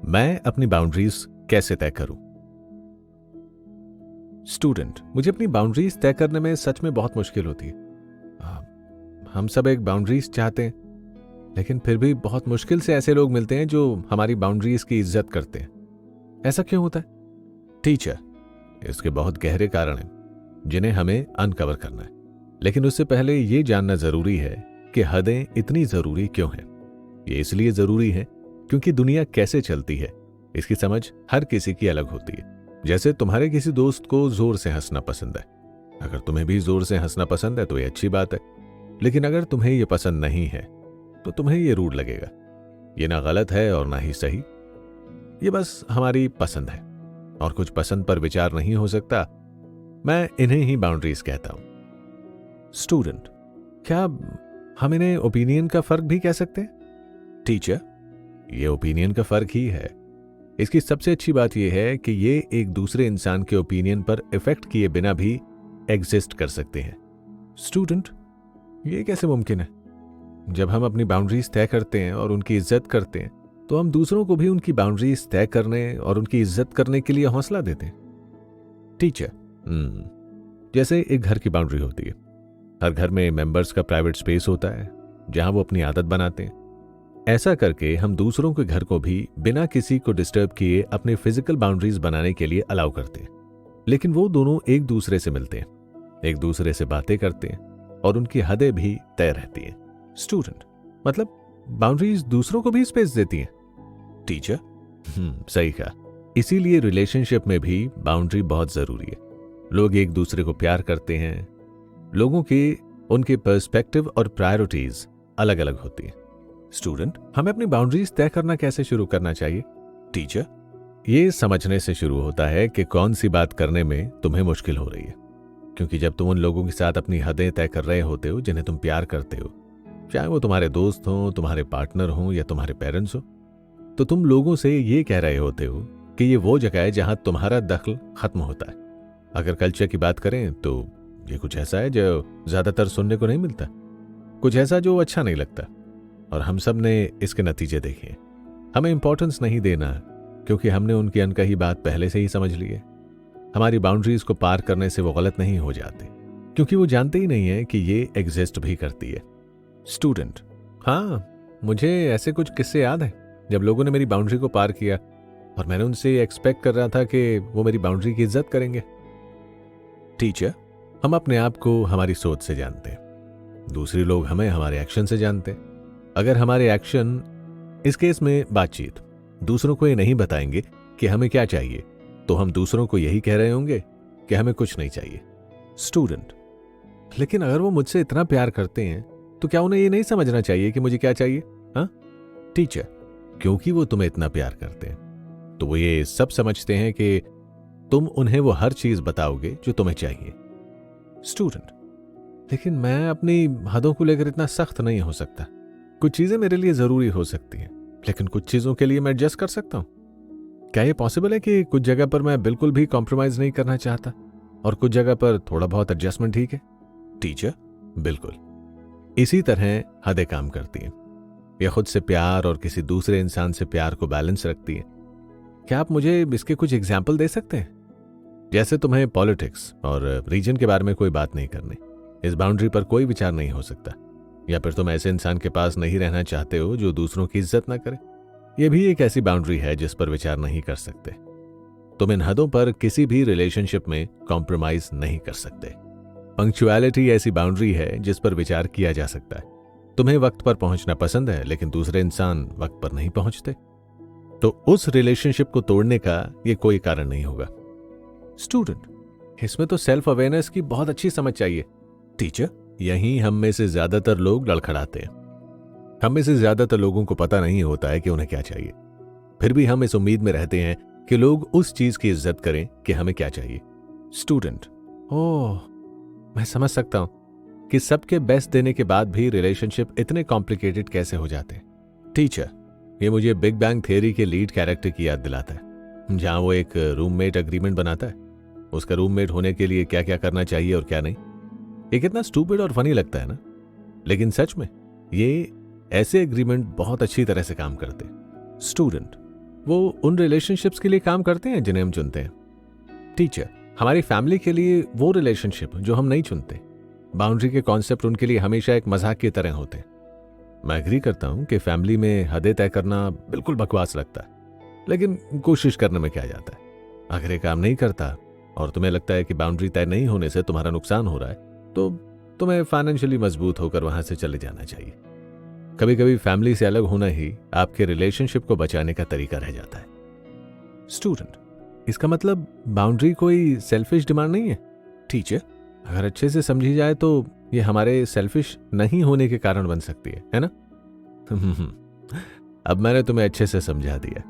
मैं अपनी बाउंड्रीज कैसे तय करूं? स्टूडेंट, मुझे अपनी बाउंड्रीज तय करने में सच में बहुत मुश्किल होती है। हम सब एक बाउंड्रीज चाहते हैं, लेकिन फिर भी बहुत मुश्किल से ऐसे लोग मिलते हैं जो हमारी बाउंड्रीज की इज्जत करते हैं। ऐसा क्यों होता है? टीचर, इसके बहुत गहरे कारण हैं जिन्हें हमें अनकवर करना है, लेकिन उससे पहले ये जानना जरूरी है कि हदें इतनी जरूरी क्यों हैं। ये इसलिए जरूरी है क्योंकि दुनिया कैसे चलती है इसकी समझ हर किसी की अलग होती है। जैसे तुम्हारे किसी दोस्त को जोर से हंसना पसंद है, अगर तुम्हें भी जोर से हंसना पसंद है तो ये अच्छी बात है, लेकिन अगर तुम्हें ये पसंद नहीं है तो तुम्हें ये रूड लगेगा। ये ना गलत है और ना ही सही, ये बस हमारी पसंद है और कुछ पसंद पर विचार नहीं हो सकता। मैं इन्हें ही बाउंड्रीज कहता हूं। स्टूडेंट, क्या हम इन्हें ओपिनियन का फर्क भी कह सकते हैं? टीचर, ये ओपिनियन का फर्क ही है। इसकी सबसे अच्छी बात यह है कि ये एक दूसरे इंसान के ओपिनियन पर इफेक्ट किए बिना भी एग्जिस्ट कर सकते हैं। स्टूडेंट, ये कैसे मुमकिन है? जब हम अपनी बाउंड्रीज तय करते हैं और उनकी इज्जत करते हैं तो हम दूसरों को भी उनकी बाउंड्रीज तय करने और उनकी इज्जत करने के लिए हौसला देते हैं। टीचर, जैसे एक घर की बाउंड्री होती है। हर घर में मेंबर्स का प्राइवेट स्पेस होता है जहां वो अपनी आदत बनाते हैं। ऐसा करके हम दूसरों के घर को भी बिना किसी को डिस्टर्ब किए अपने फिजिकल बाउंड्रीज बनाने के लिए अलाउ करते हैं। लेकिन वो दोनों एक दूसरे से मिलते हैं, एक दूसरे से बातें करते हैं और उनकी हदें भी तय रहती हैं। स्टूडेंट, मतलब बाउंड्रीज दूसरों को भी स्पेस देती हैं? टीचर, सही कहा। इसीलिए रिलेशनशिप में भी बाउंड्री बहुत जरूरी है। लोग एक दूसरे को प्यार करते हैं, लोगों के उनके पर्सपेक्टिव और प्रायोरिटीज अलग अलग होती हैं। स्टूडेंट, हमें अपनी बाउंड्रीज तय करना कैसे शुरू करना चाहिए? टीचर, ये समझने से शुरू होता है कि कौन सी बात करने में तुम्हें मुश्किल हो रही है। क्योंकि जब तुम उन लोगों के साथ अपनी हदें तय कर रहे होते हो जिन्हें तुम प्यार करते हो, चाहे वो तुम्हारे दोस्त हों, तुम्हारे पार्टनर हों या तुम्हारे पेरेंट्स हो, तो तुम लोगों से ये कह रहे होते हो कि ये वो जगह है जहां तुम्हारा दखल खत्म होता है। अगर कल्चर की बात करें तो ये कुछ ऐसा है जो ज्यादातर सुनने को नहीं मिलता, कुछ ऐसा जो अच्छा नहीं लगता, और हम सब ने इसके नतीजे देखे। हमें इंपॉर्टेंस नहीं देना क्योंकि हमने उनकी अनकही बात पहले से ही समझ ली है। हमारी बाउंड्रीज को पार करने से वो गलत नहीं हो जाते क्योंकि वो जानते ही नहीं है कि ये एग्जिस्ट भी करती है। स्टूडेंट, हाँ, मुझे ऐसे कुछ किस्से याद हैं जब लोगों ने मेरी बाउंड्री को पार किया और मैंने उनसे एक्सपेक्ट कर रहा था कि वो मेरी बाउंड्री की इज्जत करेंगे। टीचर, हम अपने आप को हमारी सोच से जानते हैं, दूसरे लोग हमें हमारे एक्शन से जानते हैं। अगर हमारे एक्शन, इस केस में बातचीत, दूसरों को ये नहीं बताएंगे कि हमें क्या चाहिए, तो हम दूसरों को यही कह रहे होंगे कि हमें कुछ नहीं चाहिए। स्टूडेंट, लेकिन अगर वो मुझसे इतना प्यार करते हैं तो क्या उन्हें ये नहीं समझना चाहिए कि मुझे क्या चाहिए? हाँ? टीचर, क्योंकि वो तुम्हें इतना प्यार करते हैं तो वो ये सब समझते हैं कि तुम उन्हें वो हर चीज बताओगे जो तुम्हें चाहिए। स्टूडेंट, लेकिन मैं अपनी हदों को लेकर इतना सख्त नहीं हो सकता। कुछ चीजें मेरे लिए जरूरी हो सकती हैं, लेकिन कुछ चीजों के लिए मैं एडजस्ट कर सकता हूं। क्या यह पॉसिबल है कि कुछ जगह पर मैं बिल्कुल भी कॉम्प्रोमाइज नहीं करना चाहता और कुछ जगह पर थोड़ा बहुत एडजस्टमेंट ठीक है? टीचर, बिल्कुल। इसी तरह हदें काम करती हैं। यह खुद से प्यार और किसी दूसरे इंसान से प्यार को बैलेंस रखती है। क्या आप मुझे इसके कुछ एग्जाम्पल दे सकते हैं? जैसे तुम्हें पॉलिटिक्स और रीजन के बारे में कोई बात नहीं करनी, इस बाउंड्री पर कोई विचार नहीं हो सकता, या फिर तुम ऐसे इंसान के पास नहीं रहना चाहते हो जो दूसरों की इज्जत ना करे, यह भी एक ऐसी बाउंड्री है जिस पर विचार नहीं कर सकते। तुम इन हदों पर किसी भी रिलेशनशिप में कॉम्प्रोमाइज नहीं कर सकते। पंक्चुअलिटी ऐसी बाउंड्री है जिस पर विचार किया जा सकता है। तुम्हें वक्त पर पहुंचना पसंद है लेकिन दूसरे इंसान वक्त पर नहीं पहुंचते, तो उस रिलेशनशिप को तोड़ने का यह कोई कारण नहीं होगा। स्टूडेंट, इसमें तो सेल्फ अवेयरनेस की बहुत अच्छी समझ चाहिए। टीचर, यहीं हम में से ज्यादातर लोग लड़खड़ाते हैं। हम में से ज्यादातर लोगों को पता नहीं होता है कि उन्हें क्या चाहिए, फिर भी हम इस उम्मीद में रहते हैं कि लोग उस चीज की इज्जत करें कि हमें क्या चाहिए। स्टूडेंट, ओह, मैं समझ सकता हूं कि सबके बेस्ट देने के बाद भी रिलेशनशिप इतने कॉम्प्लिकेटेड कैसे हो जाते हैं। टीचर, ये मुझे बिग बैंग थियरी के लीड कैरेक्टर की याद दिलाता है, जहां वो एक रूममेट एग्रीमेंट बनाता है, उसका रूममेट होने के लिए क्या क्या करना चाहिए और क्या नहीं। ये कितना स्टूपिड और फनी लगता है ना, लेकिन सच में ये ऐसे एग्रीमेंट बहुत अच्छी तरह से काम करते हैं। स्टूडेंट, वो उन रिलेशनशिप्स के लिए काम करते हैं जिन्हें हम चुनते हैं। टीचर, हमारी फैमिली के लिए वो रिलेशनशिप जो हम नहीं चुनते। बाउंड्री के कॉन्सेप्ट उनके लिए हमेशा एक मजाक की तरह होते हैं। मैं एग्री करता हूं कि फैमिली में हदें तय करना बिल्कुल बकवास लगता है, लेकिन कोशिश करने में क्या जाता है। अगर ये काम नहीं करता और तुम्हें लगता है कि बाउंड्री तय नहीं होने से तुम्हारा नुकसान हो रहा है, तो तुम्हें फाइनेंशियली मजबूत होकर वहां से चले जाना चाहिए। कभी कभी फैमिली से अलग होना ही आपके रिलेशनशिप को बचाने का तरीका रह जाता है। स्टूडेंट, इसका मतलब बाउंड्री कोई सेल्फिश डिमांड नहीं है। टीचर, अगर अच्छे से समझी जाए तो ये हमारे सेल्फिश नहीं होने के कारण बन सकती है ना? अब मैंने तुम्हें अच्छे से समझा दिया।